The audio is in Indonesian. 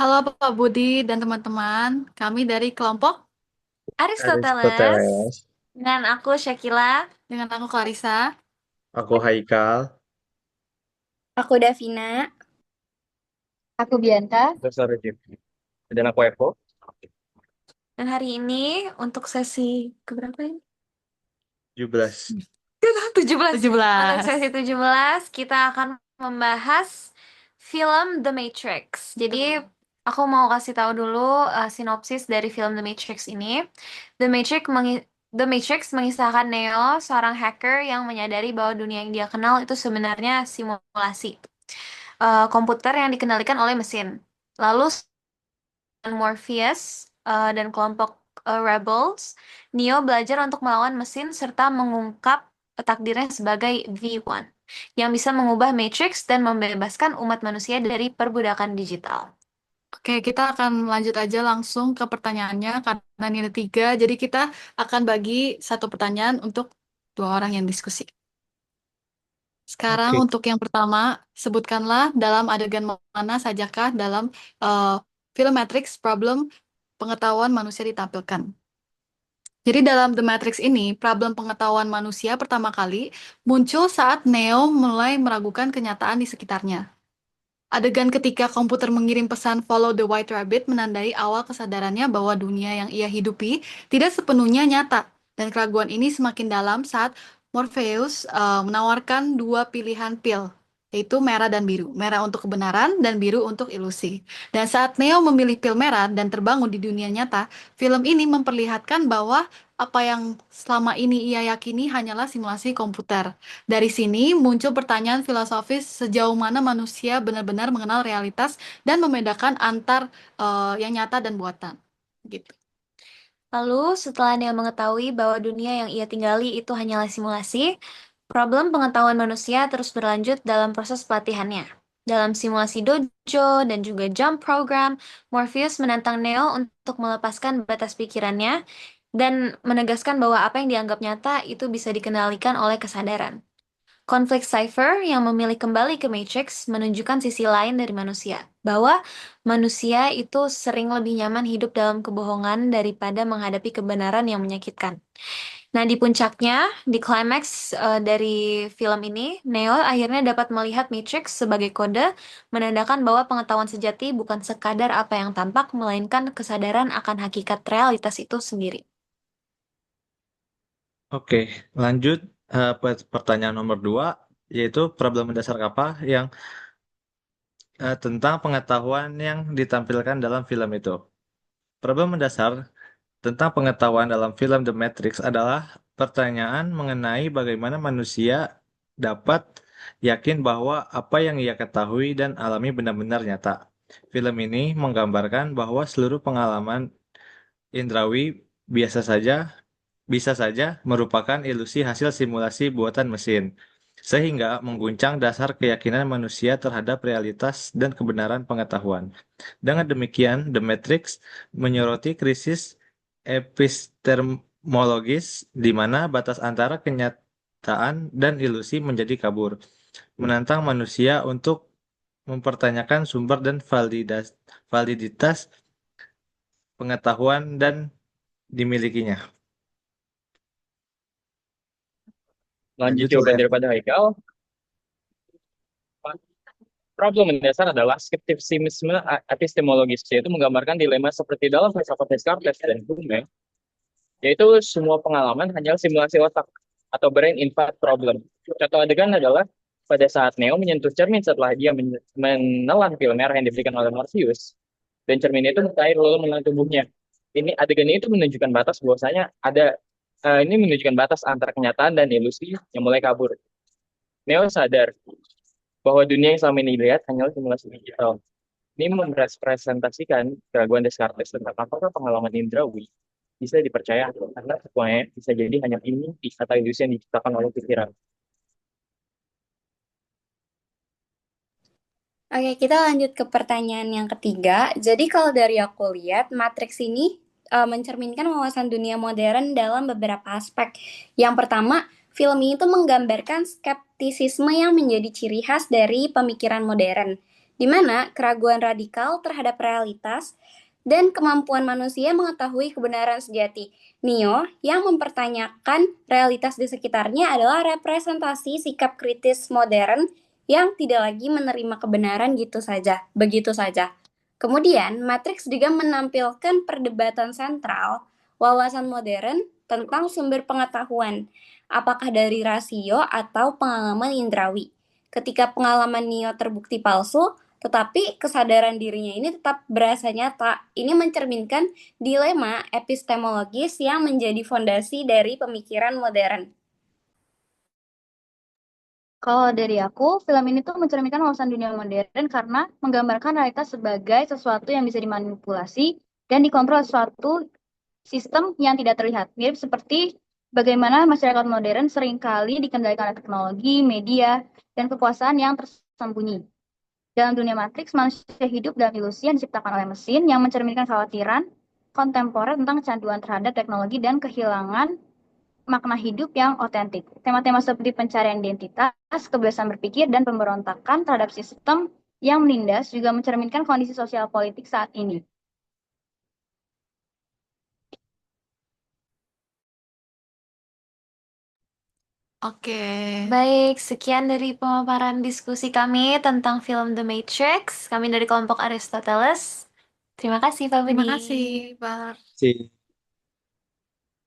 Halo Pak Budi dan teman-teman, kami dari kelompok Aristoteles. Aristoteles, Dengan aku Syakila. dengan aku Clarissa. aku Haikal. Aku Davina. Aku Bianta. Terus sorry, Jim. Dan aku Evo. Dan hari ini untuk sesi keberapa ini? 17. 17. Untuk 17. sesi 17 kita akan membahas film The Matrix. Jadi aku mau kasih tahu dulu sinopsis dari film The Matrix ini. The Matrix The Matrix mengisahkan Neo, seorang hacker yang menyadari bahwa dunia yang dia kenal itu sebenarnya simulasi. Komputer yang dikendalikan oleh mesin. Lalu Morpheus dan kelompok Rebels, Neo belajar untuk melawan mesin serta mengungkap takdirnya sebagai V1 yang bisa mengubah Matrix dan membebaskan umat manusia dari perbudakan digital. Oke, kita akan lanjut aja langsung ke pertanyaannya karena ini ada tiga, jadi kita akan bagi satu pertanyaan untuk dua orang yang diskusi. Sekarang Oke, untuk yang pertama, sebutkanlah dalam adegan mana sajakah dalam eh, film Matrix problem pengetahuan manusia ditampilkan. Jadi dalam The Matrix ini, problem pengetahuan manusia pertama kali muncul saat Neo mulai meragukan kenyataan di sekitarnya. Adegan ketika komputer mengirim pesan Follow the White Rabbit menandai awal kesadarannya bahwa dunia yang ia hidupi tidak sepenuhnya nyata. Dan keraguan ini semakin dalam saat Morpheus menawarkan dua pilihan pil, yaitu merah dan biru. Merah untuk kebenaran dan biru untuk ilusi. Dan saat Neo memilih pil merah dan terbangun di dunia nyata, film ini memperlihatkan bahwa apa yang selama ini ia yakini hanyalah simulasi komputer. Dari sini muncul pertanyaan filosofis sejauh mana manusia benar-benar mengenal realitas dan membedakan antar yang nyata dan buatan. Gitu. Lalu, setelah Neo mengetahui bahwa dunia yang ia tinggali itu hanyalah simulasi, problem pengetahuan manusia terus berlanjut dalam proses pelatihannya. Dalam simulasi dojo dan juga jump program, Morpheus menantang Neo untuk melepaskan batas pikirannya dan menegaskan bahwa apa yang dianggap nyata itu bisa dikendalikan oleh kesadaran. Konflik Cypher yang memilih kembali ke Matrix menunjukkan sisi lain dari manusia, bahwa manusia itu sering lebih nyaman hidup dalam kebohongan daripada menghadapi kebenaran yang menyakitkan. Nah, di puncaknya, di klimaks dari film ini, Neo akhirnya dapat melihat Matrix sebagai kode, menandakan bahwa pengetahuan sejati bukan sekadar apa yang tampak, melainkan kesadaran akan hakikat realitas itu sendiri. oke. Lanjut pertanyaan nomor 2, yaitu problem mendasar apa yang tentang pengetahuan yang ditampilkan dalam film itu. Problem mendasar tentang pengetahuan dalam film The Matrix adalah pertanyaan mengenai bagaimana manusia dapat yakin bahwa apa yang ia ketahui dan alami benar-benar nyata. Film ini menggambarkan bahwa seluruh pengalaman indrawi biasa saja bisa saja merupakan ilusi hasil simulasi buatan mesin, sehingga mengguncang dasar keyakinan manusia terhadap realitas dan kebenaran pengetahuan. Dengan demikian, The Matrix menyoroti krisis epistemologis di mana batas antara kenyataan dan ilusi menjadi kabur, menantang manusia untuk mempertanyakan sumber dan validitas pengetahuan dan dimilikinya. Lanjut Lanjut jawaban oleh daripada Haikal. Problem mendasar adalah skeptisisme epistemologis, yaitu menggambarkan dilema seperti dalam filsafat Descartes dan Hume, yaitu semua pengalaman hanyalah simulasi otak atau brain input problem. Contoh adegan adalah pada saat Neo menyentuh cermin setelah dia menelan pil merah yang diberikan oleh Morpheus, dan cermin itu mencair lalu menelan tubuhnya. Ini adegan itu menunjukkan batas bahwasanya ini menunjukkan batas antara kenyataan dan ilusi yang mulai kabur. Neo sadar bahwa dunia yang selama ini dilihat hanyalah simulasi digital. Ini merepresentasikan keraguan Descartes tentang apakah pengalaman indrawi bisa dipercaya karena semuanya bisa jadi hanya mimpi atau ilusi yang diciptakan oleh pikiran. Oke, kita lanjut ke pertanyaan yang ketiga. Jadi kalau dari aku lihat, Matrix ini mencerminkan wawasan dunia modern dalam beberapa aspek. Yang pertama, film ini tuh menggambarkan skeptisisme yang menjadi ciri khas dari pemikiran modern, di mana keraguan radikal terhadap realitas dan kemampuan manusia mengetahui kebenaran sejati. Neo yang mempertanyakan realitas di sekitarnya adalah representasi sikap kritis modern yang tidak lagi menerima kebenaran begitu saja. Kemudian, Matrix juga menampilkan perdebatan sentral wawasan modern tentang sumber pengetahuan, apakah dari rasio atau pengalaman indrawi. Ketika pengalaman Neo terbukti palsu, tetapi kesadaran dirinya ini tetap berasa nyata. Ini mencerminkan dilema epistemologis yang menjadi fondasi dari pemikiran modern. Kalau dari aku, film ini tuh mencerminkan wawasan dunia modern karena menggambarkan realitas sebagai sesuatu yang bisa dimanipulasi dan dikontrol suatu sistem yang tidak terlihat. Mirip seperti bagaimana masyarakat modern seringkali dikendalikan oleh teknologi, media, dan kekuasaan yang tersembunyi. Dalam dunia Matrix, manusia hidup dalam ilusi yang diciptakan oleh mesin yang mencerminkan kekhawatiran kontemporer tentang kecanduan terhadap teknologi dan kehilangan makna hidup yang otentik. Tema-tema seperti pencarian identitas, kebebasan berpikir, dan pemberontakan terhadap sistem yang menindas juga mencerminkan kondisi sosial politik saat ini. Oke. Baik, sekian dari pemaparan diskusi kami tentang film The Matrix. Kami dari kelompok Aristoteles. Terima kasih, Pak Terima Budi. kasih, Pak. Si